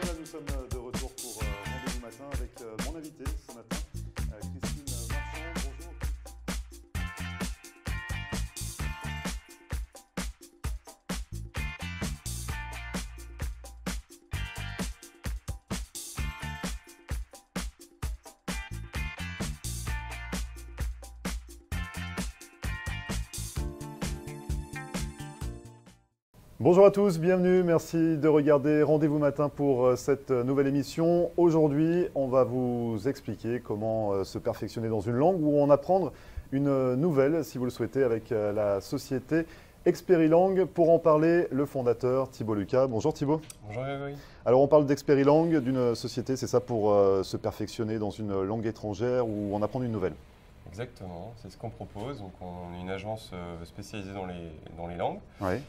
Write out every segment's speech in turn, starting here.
voilà, nous sommes de retour pour Rendez-vous matin avec mon invité ce matin, Christine Marchand. Bonjour. Bonjour à tous, bienvenue, merci de regarder Rendez-vous matin pour cette nouvelle émission. Aujourd'hui, on va vous expliquer comment se perfectionner dans une langue ou en apprendre une nouvelle, si vous le souhaitez, avec la société Experilang. Pour en parler, le fondateur Thibaut Lucas. Bonjour Thibaut. Bonjour Grégory. Alors on parle d'Experilang, d'une société, c'est ça, pour se perfectionner dans une langue étrangère ou en apprendre une nouvelle? Exactement, c'est ce qu'on propose. Donc, on est une agence spécialisée dans les langues. Oui.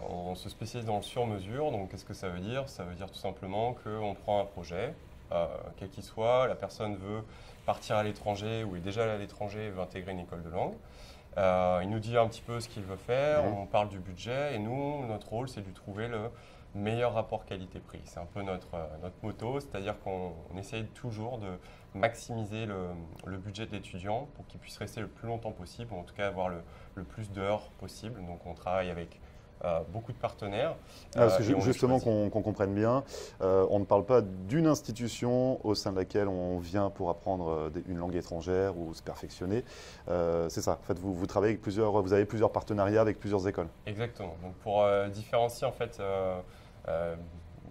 On se spécialise dans le sur-mesure. Donc, qu'est-ce que ça veut dire? Ça veut dire tout simplement qu'on prend un projet, quel qu'il soit, la personne veut partir à l'étranger ou est déjà allée à l'étranger et veut intégrer une école de langue. Il nous dit un petit peu ce qu'il veut faire, on parle du budget et nous, notre rôle, c'est de lui trouver le meilleur rapport qualité-prix. C'est un peu notre motto, c'est-à-dire qu'on essaye toujours de maximiser le budget de l'étudiant pour qu'il puisse rester le plus longtemps possible, ou en tout cas avoir le plus d'heures possible. Donc on travaille avec beaucoup de partenaires. Parce que justement, qu'on comprenne bien, on ne parle pas d'une institution au sein de laquelle on vient pour apprendre une langue étrangère ou se perfectionner. C'est ça. En fait, vous travaillez avec vous avez plusieurs partenariats avec plusieurs écoles. Exactement. Donc pour différencier en fait.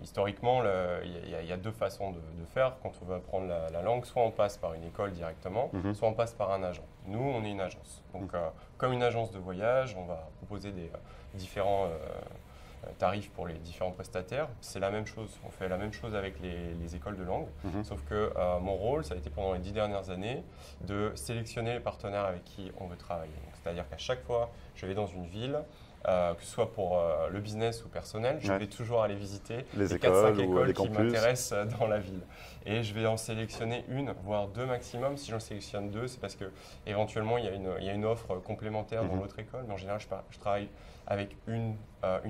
Historiquement, il y a deux façons de faire quand on veut apprendre la langue. Soit on passe par une école directement, soit on passe par un agent. Nous, on est une agence. Donc, comme une agence de voyage, on va proposer des différents tarifs pour les différents prestataires. C'est la même chose. On fait la même chose avec les écoles de langue. Sauf que mon rôle, ça a été pendant les 10 dernières années de sélectionner les partenaires avec qui on veut travailler. C'est-à-dire qu'à chaque fois, je vais dans une ville, que ce soit pour le business ou personnel, je vais toujours aller visiter les 4-5 écoles qui m'intéressent dans la ville. Et je vais en sélectionner une, voire deux maximum. Si j'en sélectionne deux, c'est parce qu'éventuellement, il y a une offre complémentaire dans l'autre école. Mais en général, je travaille avec une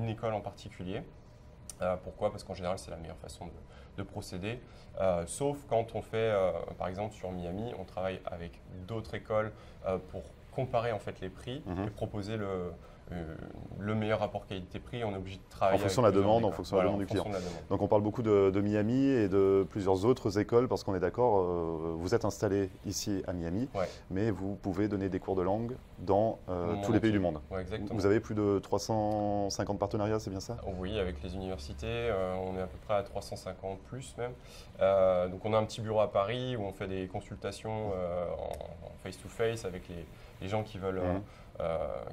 école en particulier. Pourquoi? Parce qu'en général, c'est la meilleure façon de procéder. Sauf quand on fait, par exemple, sur Miami, on travaille avec d'autres écoles pour comparer en fait les prix et proposer le meilleur rapport qualité-prix. On est obligé de travailler en fonction de la demande, en fonction de la demande du client. Donc on parle beaucoup de Miami et de plusieurs autres écoles parce qu'on est d'accord, vous êtes installé ici à Miami, mais vous pouvez donner des cours de langue dans tous les pays du monde. Vous avez plus de 350 partenariats, c'est bien ça? Oui, avec les universités, on est à peu près à 350 plus même. Donc on a un petit bureau à Paris où on fait des consultations en face-to-face avec les gens qui veulent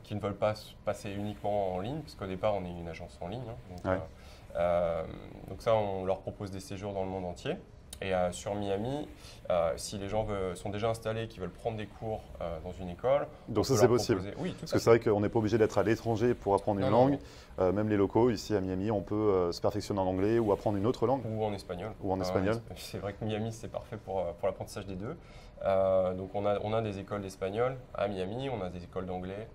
qui ne veulent pas passer uniquement en ligne, parce qu'au départ, on est une agence en ligne. Donc ça, on leur propose des séjours dans le monde entier. Et sur Miami, si les gens sont déjà installés, qui veulent prendre des cours dans une école… Donc ça, c'est possible. Oui, parce que c'est vrai qu'on n'est pas obligé d'être à l'étranger pour apprendre une langue. Même les locaux, ici à Miami, on peut se perfectionner en anglais ou apprendre une autre langue. Ou en espagnol. Ou en espagnol. C'est vrai que Miami, c'est parfait pour l'apprentissage des deux. Donc on a des écoles d'espagnol à Miami, on a des écoles d'anglais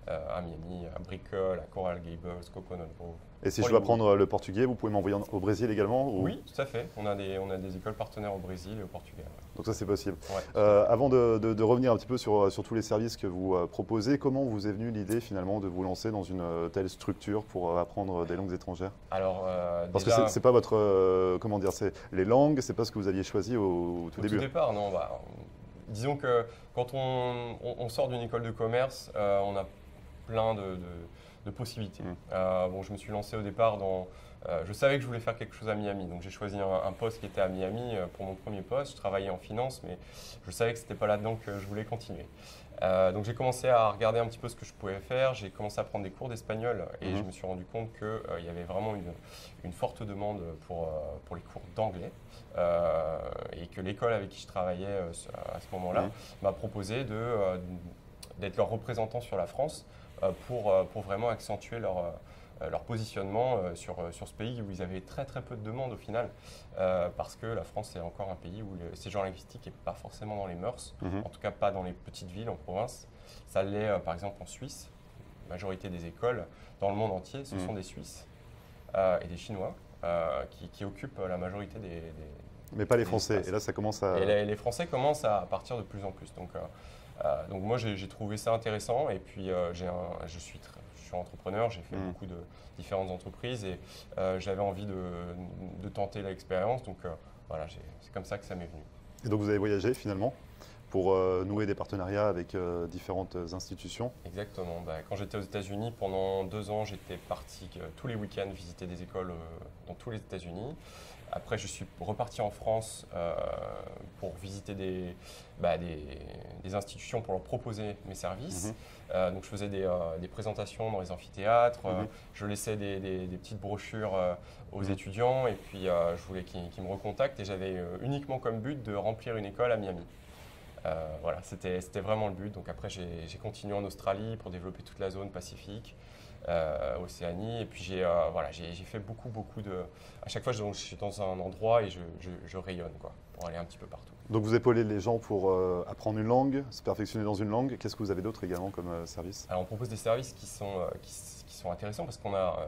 à Miami, à Brickell, à Coral Gables, Coconut Grove. Et si je veux apprendre le portugais, vous pouvez m'envoyer au Brésil également ou… Oui, tout à fait. On a des écoles partenaires au Brésil et au Portugal. Donc ça, c'est possible. Avant de revenir un petit peu sur tous les services que vous proposez, comment vous est venue l'idée finalement de vous lancer dans une telle structure pour apprendre des langues étrangères? Parce que c'est pas votre… comment dire, c'est les langues, c'est pas ce que vous aviez choisi au tout début. Au tout départ, non. Disons que quand on sort d'une école de commerce, on a plein de possibilités. Je me suis lancé au départ je savais que je voulais faire quelque chose à Miami, donc j'ai choisi un poste qui était à Miami pour mon premier poste. Je travaillais en finance, mais je savais que ce n'était pas là-dedans que je voulais continuer. Donc j'ai commencé à regarder un petit peu ce que je pouvais faire. J'ai commencé à prendre des cours d'espagnol et je me suis rendu compte qu'il y avait vraiment une forte demande pour les cours d'anglais et que l'école avec qui je travaillais à ce moment-là m'a proposé d'être leur représentant sur la France pour vraiment accentuer leur positionnement sur ce pays où ils avaient très très peu de demandes au final parce que la France est encore un pays où le séjour linguistique n'est pas forcément dans les mœurs, en tout cas pas dans les petites villes en province. Ça l'est par exemple en Suisse. La majorité des écoles dans le monde entier, ce sont des Suisses et des Chinois. qui occupent la majorité Mais pas les des Français. espaces. Et là, ça commence à… Et les Français commencent à partir de plus en plus. Donc moi, j'ai trouvé ça intéressant. Et puis, je suis entrepreneur, j'ai fait beaucoup de différentes entreprises et j'avais envie de tenter l'expérience. Donc voilà, c'est comme ça que ça m'est venu. Et donc, vous avez voyagé finalement pour nouer des partenariats avec différentes institutions. Exactement. Quand j'étais aux États-Unis, pendant 2 ans, j'étais parti tous les week-ends visiter des écoles dans tous les États-Unis. Après, je suis reparti en France pour visiter des institutions pour leur proposer mes services. Donc, je faisais des présentations dans les amphithéâtres. Je laissais des petites brochures aux étudiants. Et puis, je voulais qu'ils me recontactent. Et j'avais uniquement comme but de remplir une école à Miami. Voilà, c'était vraiment le but. Donc après, j'ai continué en Australie pour développer toute la zone Pacifique, Océanie. Et puis j'ai fait beaucoup de… À chaque fois, je suis dans un endroit et je rayonne pour aller un petit peu partout. Donc vous épaulez les gens pour apprendre une langue, se perfectionner dans une langue. Qu'est-ce que vous avez d'autre également comme service? Alors on propose des services qui sont intéressants parce qu'on a,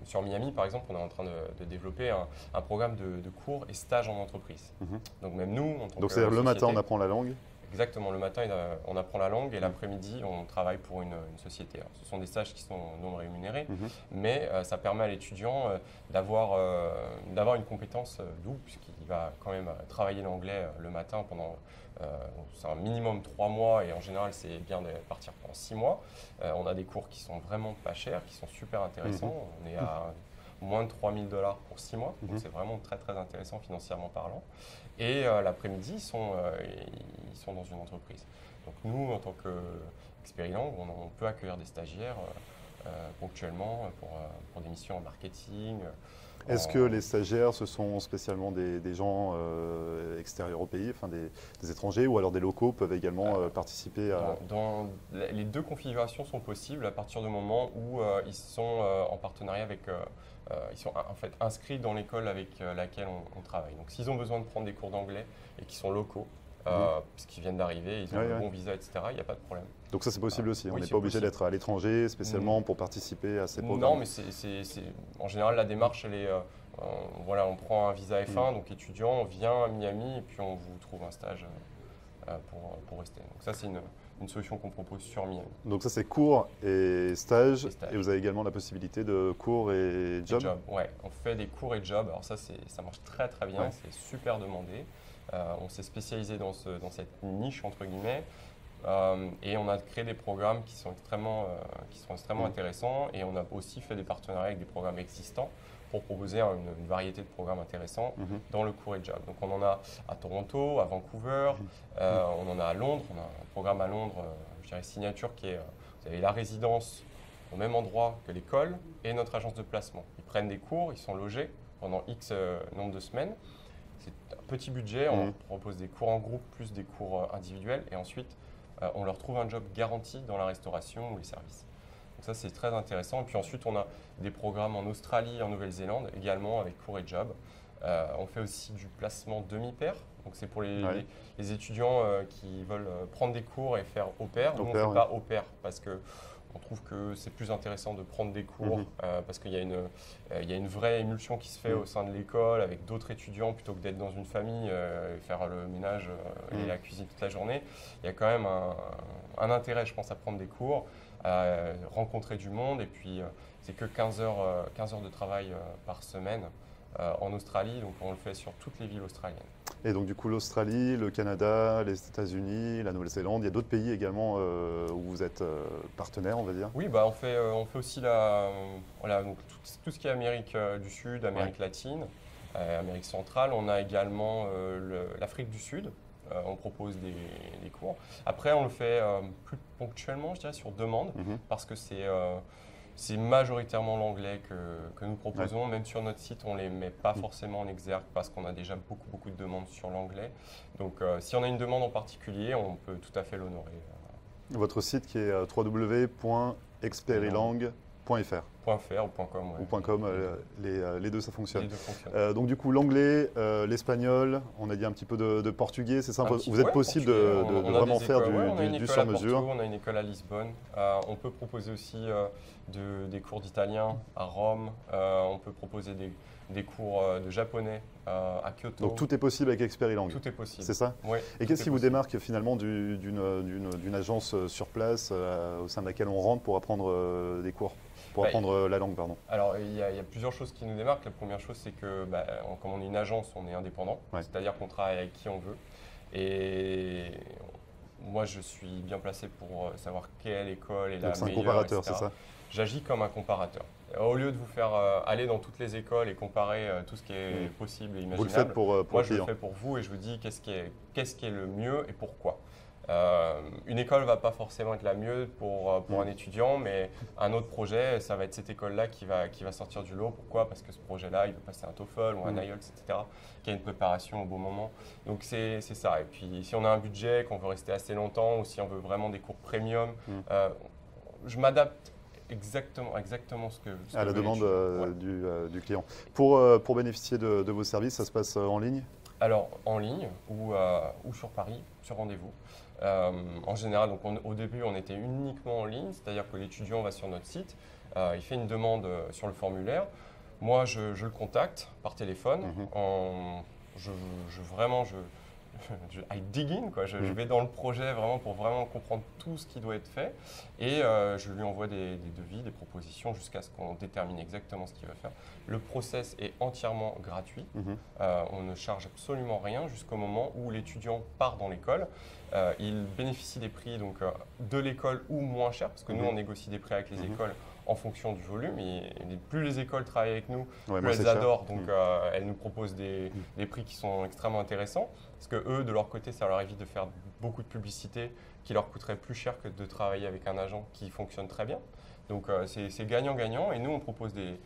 sur Miami par exemple, on est en train de développer un programme de cours et stages en entreprise. Donc même nous, en tant que Donc c'est-à-dire le matin, société, on apprend la langue. Exactement, le matin, on apprend la langue et l'après-midi, on travaille pour une société. Alors, ce sont des stages qui sont non rémunérés, mais ça permet à l'étudiant d'avoir une compétence double, puisqu'il va quand même travailler l'anglais le matin pendant c'est un minimum 3 mois et en général, c'est bien de partir pendant 6 mois. On a des cours qui sont vraiment pas chers, qui sont super intéressants. On est à moins de $3000 pour 6 mois, donc c'est vraiment très très intéressant financièrement parlant. Et l'après-midi, ils sont dans une entreprise. Donc nous, en tant qu'Experilang, on peut accueillir des stagiaires ponctuellement pour des missions en marketing. Est-ce que les stagiaires, ce sont spécialement des gens extérieurs au pays, enfin des étrangers, ou alors des locaux peuvent également participer à… Les 2 configurations sont possibles à partir du moment où ils sont en partenariat avec… ils sont en fait inscrits dans l'école avec laquelle on travaille. Donc s'ils ont besoin de prendre des cours d'anglais et qu'ils sont locaux, puisqu'ils viennent d'arriver, ils ont un bon visa, etc., il n'y a pas de problème. Donc ça c'est possible aussi, on Oui, n'est c'est pas obligé possible. d'être à l'étranger spécialement pour participer à ces programmes. Non, mais en général la démarche, elle est… voilà, on prend un visa F1, donc étudiant, on vient à Miami et puis on vous trouve un stage pour rester. Donc ça c'est une solution qu'on propose sur Miami. Donc ça c'est cours et stage, stage. Et vous avez également la possibilité de cours et job. Ouais, on fait des cours et job. Alors ça marche très très bien, c'est super demandé. On s'est spécialisé dans cette niche entre guillemets. Et on a créé des programmes qui sont extrêmement intéressants et on a aussi fait des partenariats avec des programmes existants pour proposer une variété de programmes intéressants dans le cours et job. Donc on en a à Toronto, à Vancouver, on en a à Londres, on a un programme à Londres, je dirais signature qui est, vous avez la résidence au même endroit que l'école et notre agence de placement. Ils prennent des cours, ils sont logés pendant X nombre de semaines. C'est un petit budget, on leur propose des cours en groupe plus des cours individuels et ensuite on leur trouve un job garanti dans la restauration ou les services. Donc ça, c'est très intéressant. Et puis ensuite, on a des programmes en Australie et en Nouvelle-Zélande, également avec cours et job. On fait aussi du placement demi-pair. Donc c'est pour les étudiants qui veulent prendre des cours et faire au pair. Nous, on ne fait pas au pair parce qu'on trouve que c'est plus intéressant de prendre des cours parce qu'il y a une vraie émulsion qui se fait au sein de l'école avec d'autres étudiants plutôt que d'être dans une famille et faire le ménage et la cuisine toute la journée. Il y a quand même un intérêt, je pense, à prendre des cours, à rencontrer du monde et puis c'est que 15 heures de travail par semaine en Australie, donc on le fait sur toutes les villes australiennes. Et donc du coup l'Australie, le Canada, les États-Unis, la Nouvelle-Zélande, il y a d'autres pays également où vous êtes partenaire, on va dire? Oui, on fait aussi donc tout ce qui est Amérique du Sud, Amérique latine, Amérique centrale. On a également l'Afrique du Sud. On propose des cours. Après, on le fait plus ponctuellement, je dirais, sur demande, parce que c'est majoritairement l'anglais que nous proposons. Même sur notre site, on ne les met pas forcément en exergue parce qu'on a déjà beaucoup de demandes sur l'anglais. Donc, si on a une demande en particulier, on peut tout à fait l'honorer. Votre site qui est www.experilang.fr. .fr ou .com. Ouais. Ou .com, les deux ça fonctionne. Les deux fonctionnent. Donc du coup l'anglais, l'espagnol, on a dit un petit peu de portugais, c'est ça? Vous êtes ouais, possible de vraiment faire du sur-mesure? On a une école à Lisbonne. On peut proposer aussi des cours d'italien à Rome. On peut proposer des cours de japonais à Kyoto. Donc tout est possible avec Experilang? Tout est possible. C'est ça? Oui. Et qu'est-ce qui vous démarque finalement d'une agence sur place au sein de laquelle on rentre pour apprendre des cours? Pour apprendre la langue, pardon. Alors, il y a plusieurs choses qui nous démarquent. La première chose, c'est que comme on est une agence, on est indépendant. Ouais. C'est-à-dire qu'on travaille avec qui on veut. Et moi, je suis bien placé pour savoir quelle école est la meilleure. C'est un comparateur, c'est ça? J'agis comme un comparateur. Au lieu de vous faire aller dans toutes les écoles et comparer tout ce qui est possible et imaginable, vous le faites pour moi, je le fais pour vous et je vous dis qu'est-ce qui est le mieux et pourquoi. Une école ne va pas forcément être la mieux pour un étudiant, mais un autre projet, ça va être cette école-là qui va sortir du lot. Pourquoi? Parce que ce projet-là, il veut passer un TOEFL ou un IELTS, etc., qui a une préparation au bon moment. Donc c'est ça. Et puis si on a un budget, qu'on veut rester assez longtemps, ou si on veut vraiment des cours premium, je m'adapte exactement à la demande du client. Pour bénéficier de vos services, ça se passe en ligne? Alors en ligne ou sur Paris, sur rendez-vous. En général, donc au début, on était uniquement en ligne, c'est-à-dire que l'étudiant va sur notre site, il fait une demande sur le formulaire. Moi, je le contacte par téléphone. I dig in, quoi. Je vais dans le projet vraiment pour vraiment comprendre tout ce qui doit être fait et je lui envoie des devis, des propositions jusqu'à ce qu'on détermine exactement ce qu'il va faire. Le process est entièrement gratuit. On ne charge absolument rien jusqu'au moment où l'étudiant part dans l'école. Il bénéficie des prix donc, de l'école ou moins cher parce que nous, on négocie des prix avec les écoles en fonction du volume. Et plus les écoles travaillent avec nous, plus elles adorent. Donc, elles nous proposent des prix qui sont extrêmement intéressants. Parce que eux, de leur côté, ça leur évite de faire beaucoup de publicité qui leur coûterait plus cher que de travailler avec un agent qui fonctionne très bien. Donc, c'est gagnant-gagnant. Et nous, on propose des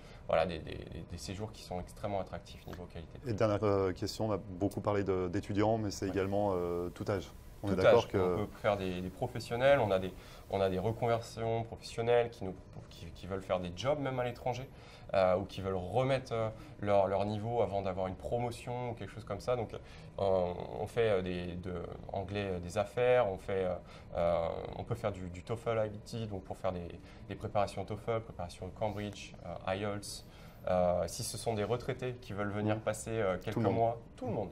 séjours qui sont extrêmement attractifs niveau qualité. Et dernière question, on a beaucoup parlé d'étudiants, mais c'est également tout âge. On est d'accord que on peut faire des professionnels, on a des reconversions professionnelles qui veulent faire des jobs même à l'étranger ou qui veulent remettre leur niveau avant d'avoir une promotion ou quelque chose comme ça. Donc on fait anglais des affaires, on peut faire du TOEFL IBT, donc pour faire des préparations TOEFL, préparations Cambridge, IELTS. Si ce sont des retraités qui veulent venir passer quelques mois, tout le monde.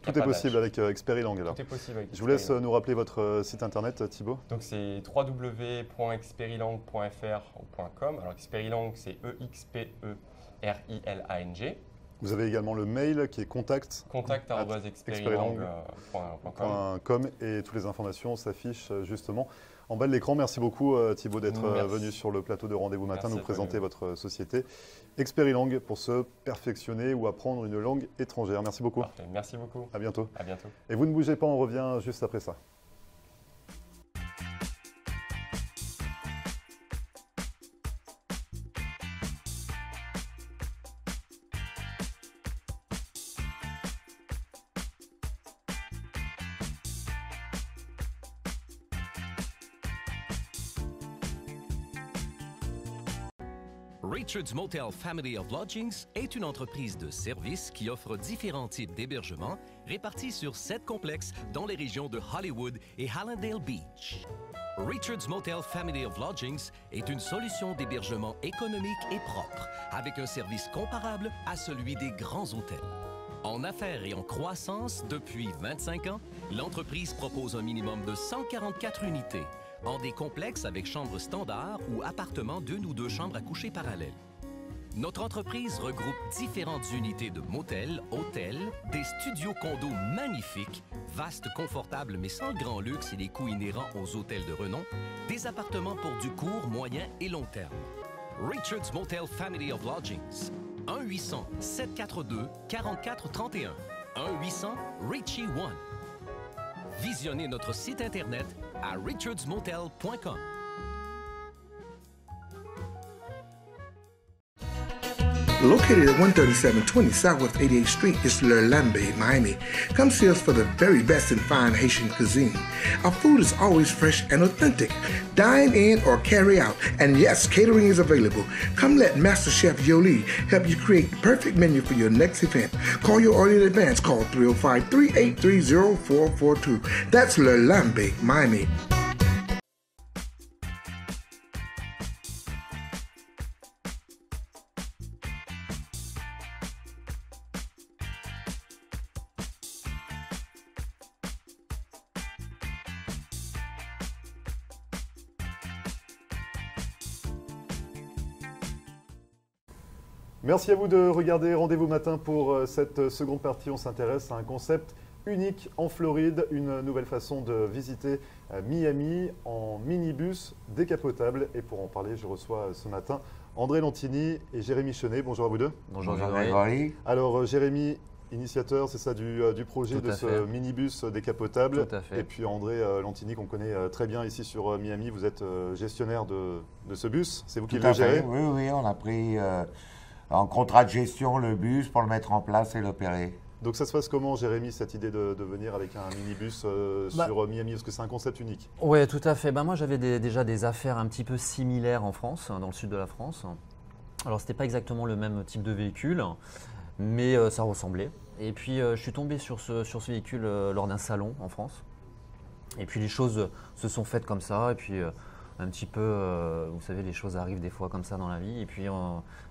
Tout est possible avec Experilang alors. Tout est possible avec Je vous laisse nous rappeler votre site internet, Thibaut. Donc c'est www.experilang.fr ou .com. Alors Experilang, c'est EXPERILANG. Vous avez également le mail qui est contact@experilang.com et toutes les informations s'affichent justement en bas de l'écran. Merci beaucoup Thibaut d'être venu sur le plateau de Rendez-vous Matin nous présenter votre société Experilang pour se perfectionner ou apprendre une langue étrangère. Merci beaucoup. Parfait. Merci beaucoup. À bientôt. À bientôt. Et vous ne bougez pas, on revient juste après ça. Richard's Motel Family of Lodgings est une entreprise de services qui offre différents types d'hébergements répartis sur 7 complexes dans les régions de Hollywood et Hallandale Beach. Richard's Motel Family of Lodgings est une solution d'hébergement économique et propre, avec un service comparable à celui des grands hôtels. En affaires et en croissance depuis 25 ans, l'entreprise propose un minimum de 144 unités, en des complexes avec chambres standards ou appartements d'1 ou 2 chambres à coucher parallèles. Notre entreprise regroupe différentes unités de motels, hôtels, des studios condos magnifiques, vastes, confortables mais sans le grand luxe et les coûts inhérents aux hôtels de renom, des appartements pour du court, moyen et long terme. Richard's Motel Family of Lodgings. 1-800-742-4431. 1-800-RICHIE-1. Visionnez notre site Internet à richardsmotel.com. Located at 13720 Southwest 88th Street, it's Le Lambe, Miami. Come see us for the very best in fine Haitian cuisine. Our food is always fresh and authentic. Dine in or carry out, and yes, catering is available. Come let Master Chef Yoli help you create the perfect menu for your next event. Call your order in advance. Call 305-383-0442. That's Le Lambe, Miami. Merci à vous de regarder Rendez-vous matin pour cette seconde partie. On s'intéresse à un concept unique en Floride, une nouvelle façon de visiter Miami en minibus décapotable. Et pour en parler, je reçois ce matin André Lantini et Jérémy Chenet. Bonjour à vous deux. Bonjour Grégory. Alors Jérémy, initiateur, c'est ça, du projet de ce minibus décapotable. Tout à fait. Et puis André Lantini, qu'on connaît très bien ici sur Miami. Vous êtes gestionnaire de ce bus. C'est vous qui le gérez? Oui, on a pris en contrat de gestion le bus pour le mettre en place et l'opérer. Donc ça se passe comment, Jérémy, cette idée de venir avec un minibus sur Miami? Parce que c'est un concept unique. Oui, tout à fait. Moi, j'avais déjà des affaires un petit peu similaires en France, dans le sud de la France. Alors, ce n'était pas exactement le même type de véhicule, mais ça ressemblait. Et puis, je suis tombé sur ce véhicule lors d'un salon en France. Et puis, les choses se sont faites comme ça. Et puis, un petit peu, vous savez, les choses arrivent des fois comme ça dans la vie. Et puis,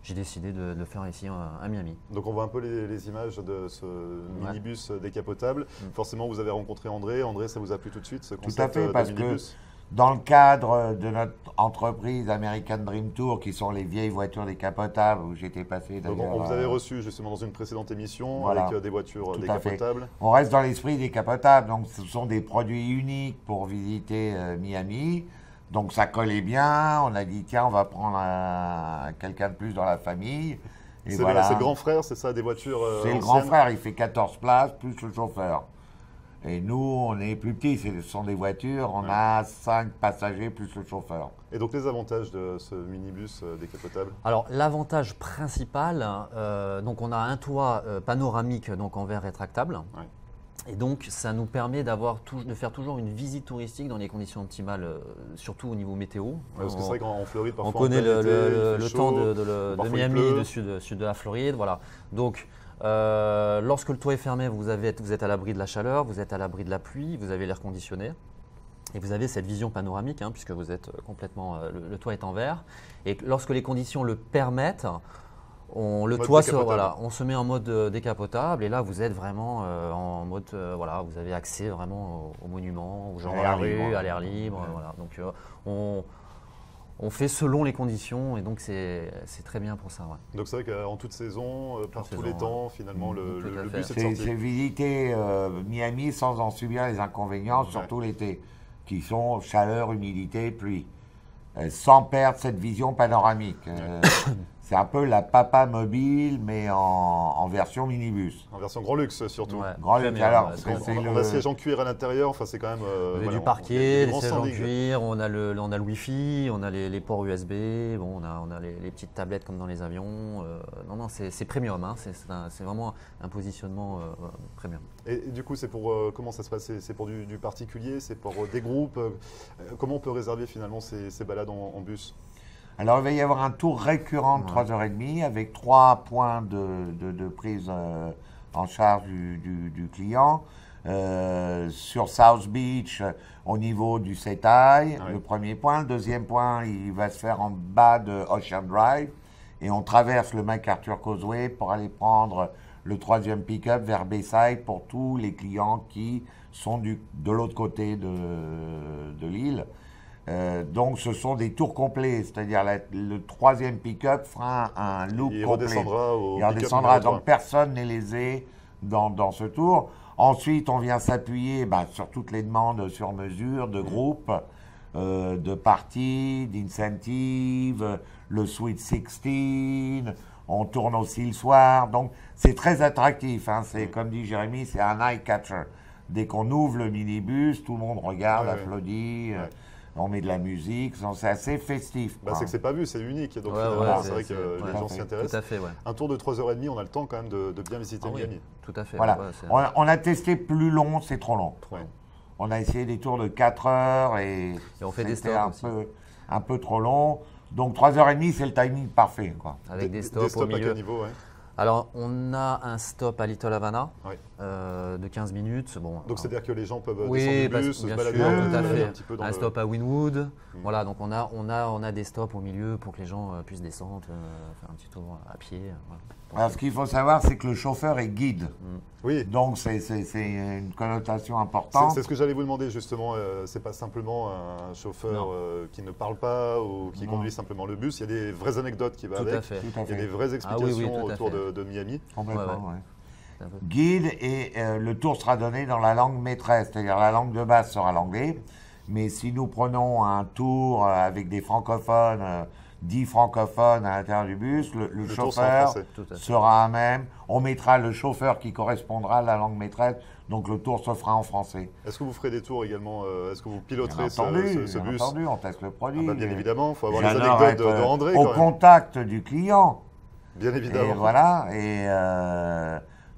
j'ai décidé de le faire ici à Miami. Donc, on voit un peu les images de ce minibus décapotable. Forcément, vous avez rencontré André. André, ça vous a plu tout de suite, ce concept? Tout à fait, parce de minibus? que dans le cadre de notre entreprise American Dream Tour, qui sont les vieilles voitures décapotables, où j'étais passé d'ailleurs… Donc, on vous avait reçu justement dans une précédente émission, voilà, avec des voitures tout décapotables. On reste dans l'esprit décapotable, donc ce sont des produits uniques pour visiter Miami. Donc ça collait bien, on a dit tiens, on va prendre quelqu'un de plus dans la famille. C'est le grand frère, c'est ça, des voitures c'est anciennes. le grand frère, il fait 14 places, plus le chauffeur. Et nous, on est plus petits, ce sont des voitures, on a 5 passagers plus le chauffeur. Et donc les avantages de ce minibus décapotable? Alors l'avantage principal, donc on a un toit panoramique donc en verre rétractable. Ouais. Et donc, ça nous permet de faire toujours une visite touristique dans les conditions optimales, surtout au niveau météo. Ouais, parce que c'est vrai qu'en Floride, parfois, on connaît le temps de Miami, du sud de la Floride. Voilà. Donc, lorsque le toit est fermé, vous êtes à l'abri de la chaleur, vous êtes à l'abri de la pluie, vous avez l'air conditionné. Et vous avez cette vision panoramique, puisque vous êtes complètement… le toit est en verre. Et lorsque les conditions le permettent, on se met en mode décapotable et là vous êtes vraiment en mode vous avez accès vraiment aux monuments, aux gens dans la rue, à l'air libre. Ouais. Voilà. Donc on fait selon les conditions et donc c'est très bien pour ça. Ouais. Donc c'est vrai qu'en toute saison, par tous les temps, finalement le bus est sorti. C'est visiter Miami sans en subir les inconvénients, surtout l'été, qui sont chaleur, humidité, pluie, sans perdre cette vision panoramique. C'est un peu la papa mobile, mais en version minibus. En version grand luxe surtout. Ouais, grand luxe, alors. On a siège en cuir à l'intérieur, enfin c'est quand même… Vous avez du parquet, des sièges en cuir, on a le Wi-Fi, on a les ports USB, bon, on a les petites tablettes comme dans les avions. Non, c'est premium, c'est vraiment un positionnement premium. Et du coup, c'est pour comment ça se passe? C'est pour du particulier, c'est pour des groupes? Comment on peut réserver finalement ces balades en bus? Alors, il va y avoir un tour récurrent de 3h30 avec 3 points de prise en charge du client. Sur South Beach, au niveau du Setaï, le premier point. Le deuxième point, il va se faire en bas de Ocean Drive. Et on traverse le MacArthur Causeway pour aller prendre le troisième pick-up vers Bayside pour tous les clients qui sont de l'autre côté de l'île. Donc ce sont des tours complets, c'est-à-dire le troisième pick-up fera un loop complet. Il redescendra, donc personne n'est lésé dans ce tour. Ensuite, on vient s'appuyer sur toutes les demandes sur mesure de groupes, de parties, d'incentives, le Sweet 16, on tourne aussi le soir. Donc c'est très attractif, c'est comme dit Jérémy, c'est un eye catcher. Dès qu'on ouvre le minibus, tout le monde regarde, applaudit. on met de la musique, c'est assez festif. Bah, quoi. c'est que c'est pas vu, c'est unique. Donc Ouais, finalement, ouais, c'est vrai que les gens s'y Tout intéressent. à fait, ouais. Un tour de 3h30, on a le temps quand même de bien visiter Ah oui, Miami. tout à fait. Voilà. ouais, c'est- On a testé plus long, c'est trop long. Trop long. On a essayé des tours de 4 heures et on fait des c'était stops aussi. un peu trop long. Donc 3h30, c'est le timing parfait. Quoi. Avec des Des stops au stops à milieu. quel niveau, ouais. Alors, on a un stop à Little Havana Ouais. de 15 minutes. Bon, Donc c'est-à-dire que les gens peuvent oui, descendre du bus, se bien balader sûr, tout à un fait. petit peu dans Un le... stop à Wynwood. Voilà, donc on a des stops au milieu pour que les gens puissent descendre, faire un petit tour à pied. Voilà. Alors ce qu'il faut savoir, c'est que le chauffeur est guide. Oui, Donc c'est une connotation importante. c'est ce que j'allais vous demander justement. C'est pas simplement un chauffeur Non. Qui ne parle pas ou qui conduit simplement le bus. Il y a des vraies anecdotes qui vont Tout avec. à fait. Tout à Il y a fait. des vraies Ah oui, explications tout à autour fait. de Miami. Complètement, Ouais, ouais. ouais. C'est un peu- Guide et le tour sera donné dans la langue maîtresse, c'est-à-dire la langue de base sera l'anglais. Mais si nous prenons un tour avec des francophones, 10 francophones à l'intérieur du bus, le Le tour sera en chauffeur français. Tout à fait. sera à même. On mettra le chauffeur qui correspondra à la langue maîtresse, donc le tour se fera en français. Est-ce que vous ferez des tours également Est-ce que vous piloterez Bien entendu, ce bien bus entendu, on teste le Ah produit. bah, bien évidemment, il faut avoir les J'adore anecdotes être, de André au quand même. contact du client. Bien évidemment. Et voilà. Et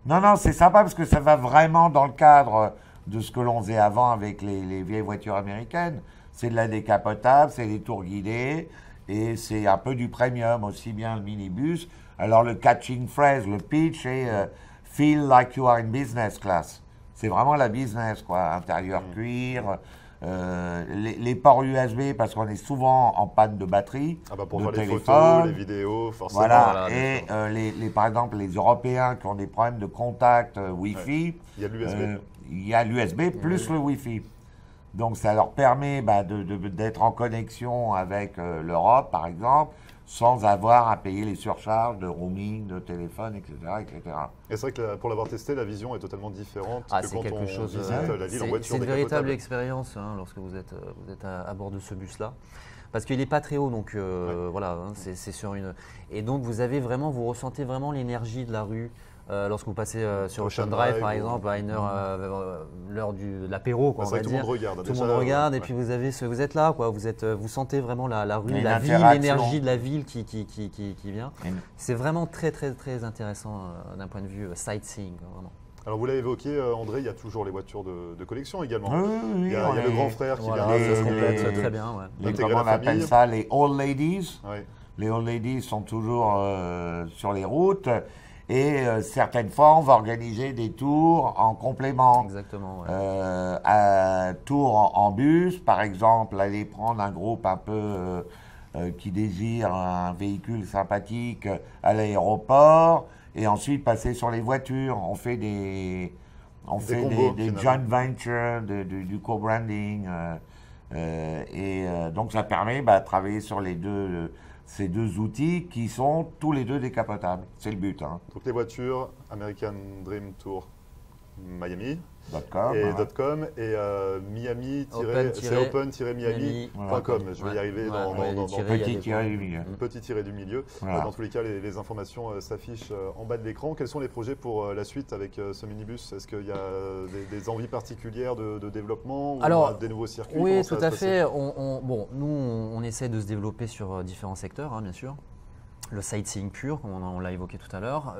non, c'est sympa parce que ça va vraiment dans le cadre de ce que l'on faisait avant avec les vieilles voitures américaines. C'est de la décapotable, c'est des tours guidés et c'est un peu du premium, aussi bien le minibus. Alors le catching phrase, le pitch est feel like you are in business class. C'est vraiment la business, quoi. Intérieur cuir. Les ports USB parce qu'on est souvent en panne de batterie, Ah bah pour de voir les téléphone. photos, les vidéos, forcément. Voilà, Voilà, bien et par exemple, les Européens qui ont des problèmes de contact Wi-Fi, Il y a l'USB. il y a l'USB plus le Wi-Fi. Donc ça leur permet d'être en connexion avec l'Europe, par exemple, sans avoir à payer les surcharges de roaming, de téléphone, etc. etc. Et c'est vrai que pour l'avoir testé, la vision est totalement différente Ah, que c'est quand quelque on chose. visite la ville en C'est voiture une véritable décapotable. expérience lorsque vous êtes à bord de ce bus-là. Parce qu'il n'est pas très haut, donc voilà, c'est sur une. Et donc vous ressentez vraiment l'énergie de la rue. Lorsque vous passez sur Ocean Drive, par exemple, à l'heure de l'apéro, Bah, on c'est vrai va que tout le dire. monde regarde. Tout le déjà, monde regarde et ouais. puis vous êtes là, quoi. Vous sentez vraiment la rue, Il y a la une ville, interaction. l'énergie de la ville qui vient. Et- C'est vraiment très très très intéressant d'un point de vue sightseeing, quoi, vraiment. Alors vous l'avez évoqué, André, il y a toujours les voitures de collection également. Oui, Il y a, il y a le grand frère qui Voilà, vient ça se complète les- très bien. Ouais. Intégrer comment on la appelle famille. ça, les old ladies. Ouais. Les old ladies sont toujours sur les routes et certaines fois, on va organiser des tours en complément. Exactement. Ouais. À tour en bus, par exemple, aller prendre un groupe un peu qui désire un véhicule sympathique à l'aéroport et ensuite passer sur les voitures. On fait des combos, des finalement. joint ventures, du co-branding. Donc ça permet de travailler sur ces deux outils qui sont tous les deux décapotables. C'est le but. Hein. Donc les voitures, American Dream Tour Miami .com, et hein. .com et Miami Open- c'est open-miami.com. Je vais y arriver dans Petit tiré du milieu. petit tiré du milieu. Voilà. Dans tous les cas, les informations s'affichent en bas de l'écran. Quels sont les projets pour la suite avec ce minibus? Est-ce qu'il y a des envies particulières de développement ou Alors, des nouveaux circuits? Oui, Comment ça tout va à se passer fait. Bon, nous, on essaie de se développer sur différents secteurs, hein, bien sûr. Le sightseeing pur, comme on l'a évoqué tout à l'heure.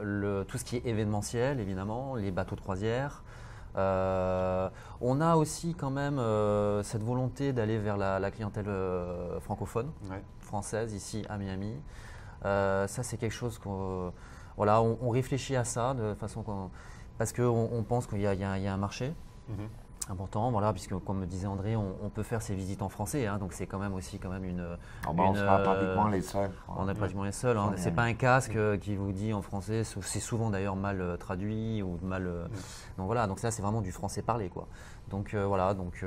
Tout ce qui est événementiel, évidemment. Les bateaux de croisière. On a aussi quand même cette volonté d'aller vers la clientèle francophone, Ouais. française, ici à Miami. Ça, c'est quelque chose qu'on voilà, on réfléchit à ça de façon parce qu'on pense qu'il y a un marché Mhm. important, voilà, puisque comme me disait André, on peut faire ces visites en français, hein, donc c'est quand même une. On sera pratiquement les seuls. On est pratiquement les seuls. Hein. Ouais. C'est pas un casque qui vous dit en français. C'est souvent d'ailleurs mal traduit ou mal. Donc voilà. Donc ça, c'est vraiment du français parlé, quoi. Donc voilà. Donc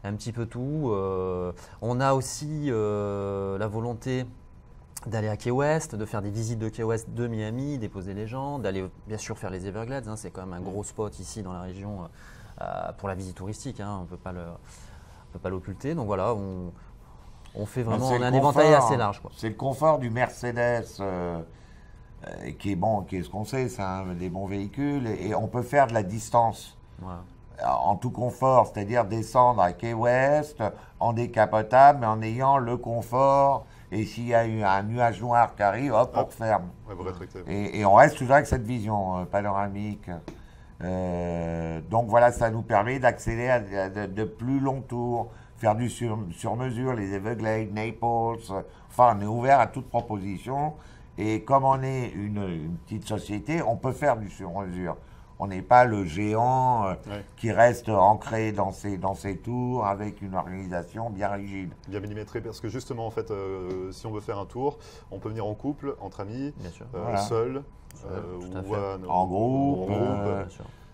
un petit peu tout. On a aussi la volonté d'aller à Key West, de faire des visites de Key West de Miami, déposer les gens, d'aller bien sûr faire les Everglades. Hein. C'est quand même un gros spot ici dans la région pour la visite touristique. Hein. On ne peut pas l'occulter. Donc voilà. On fait vraiment C'est le un éventail confort, assez large, quoi. C'est le confort du Mercedes qui est bon, qui est ce qu'on sait, c'est des bons véhicules et on peut faire de la distance. Voilà. en tout confort, c'est-à-dire descendre à Key West en décapotable, mais en ayant le confort. Et s'il y a eu un nuage noir qui arrive, hop, on referme. Ouais, vous rétractez. Et on reste toujours avec cette vision panoramique. Donc voilà, ça nous permet d'accéder à de plus longs tours, faire du sur-mesure, les Everglades, Naples. Enfin, on est ouvert à toute proposition. Et comme on est une petite société, on peut faire du sur-mesure. On n'est pas le géant qui reste ancré dans ses tours avec une organisation bien rigide. Bien millimétré, parce que justement, en fait, si on veut faire un tour, on peut venir en couple, entre amis, seul, ou en groupe.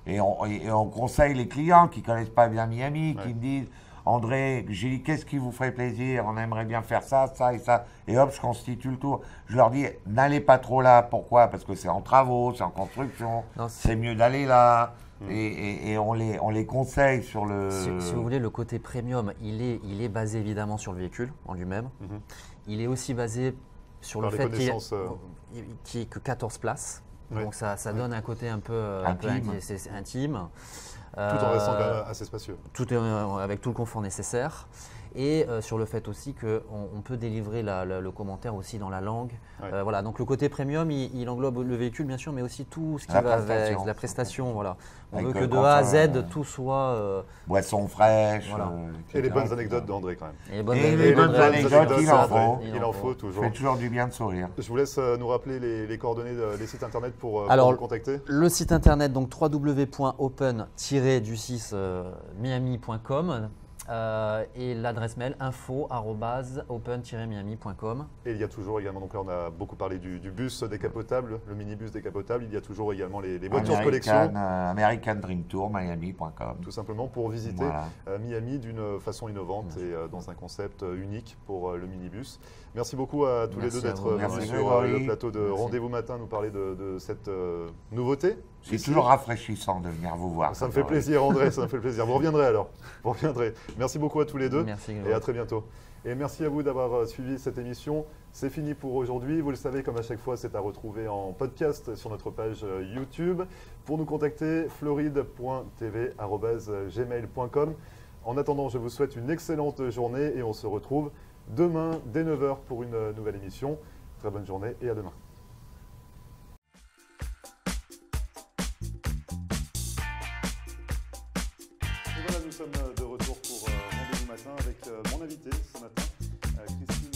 Et on conseille les clients qui ne connaissent pas bien Miami, qui me disent « André, j'ai dit, qu'est-ce qui vous ferait plaisir? On aimerait bien faire ça, ça et ça. » Et hop, je constitue le tour. Je leur dis « N'allez pas trop là. » Pourquoi? Parce que c'est en travaux, c'est en construction. C'est mieux d'aller là. Et on les conseille sur le… Si vous voulez, le côté premium, il est basé évidemment sur le véhicule en lui-même. Il est aussi basé sur le fait qu'il n'y ait que 14 places. Donc ça donne un côté un peu intime. Tout en restant quand même assez spacieux. Tout avec tout le confort nécessaire. Et sur le fait aussi qu'on peut délivrer le commentaire aussi dans la langue. Voilà, donc le côté premium, il englobe le véhicule bien sûr, mais aussi tout ce qui va avec la prestation. Voilà. On veut que de A à Z, tout soit… boissons fraîches. Et les bonnes anecdotes d'André quand même. Et les bonnes anecdotes, il en faut toujours. Ça fait toujours du bien de sourire. Je vous laisse nous rappeler les coordonnées des sites internet pour vous contacter. Le site internet, donc www.open-miami.com. Et l'adresse mail info@open-miami.com. Et il y a toujours également, donc là on a beaucoup parlé du bus décapotable, le minibus décapotable, il y a toujours également les voitures de collection. American Dream Tour, miami.com. Tout simplement pour visiter Miami d'une façon innovante et dans un concept unique pour le minibus. Merci beaucoup à tous les deux d'être venus sur le plateau de Rendez-vous Matin, nous parler de cette nouveauté. C'est toujours rafraîchissant de venir vous voir. Ça me fait plaisir André, ça me fait plaisir. Vous reviendrez alors. Vous reviendrez. Merci beaucoup à tous les deux. Merci, et à très bientôt. Et merci à vous d'avoir suivi cette émission. C'est fini pour aujourd'hui. Vous le savez, comme à chaque fois, c'est à retrouver en podcast sur notre page YouTube. Pour nous contacter, floride.tv@gmail.com. En attendant, je vous souhaite une excellente journée et on se retrouve demain dès 9h pour une nouvelle émission. Très bonne journée et à demain. Et voilà, nous sommes de retour pour Rendez-vous Matin avec mon invité ce matin, Christine.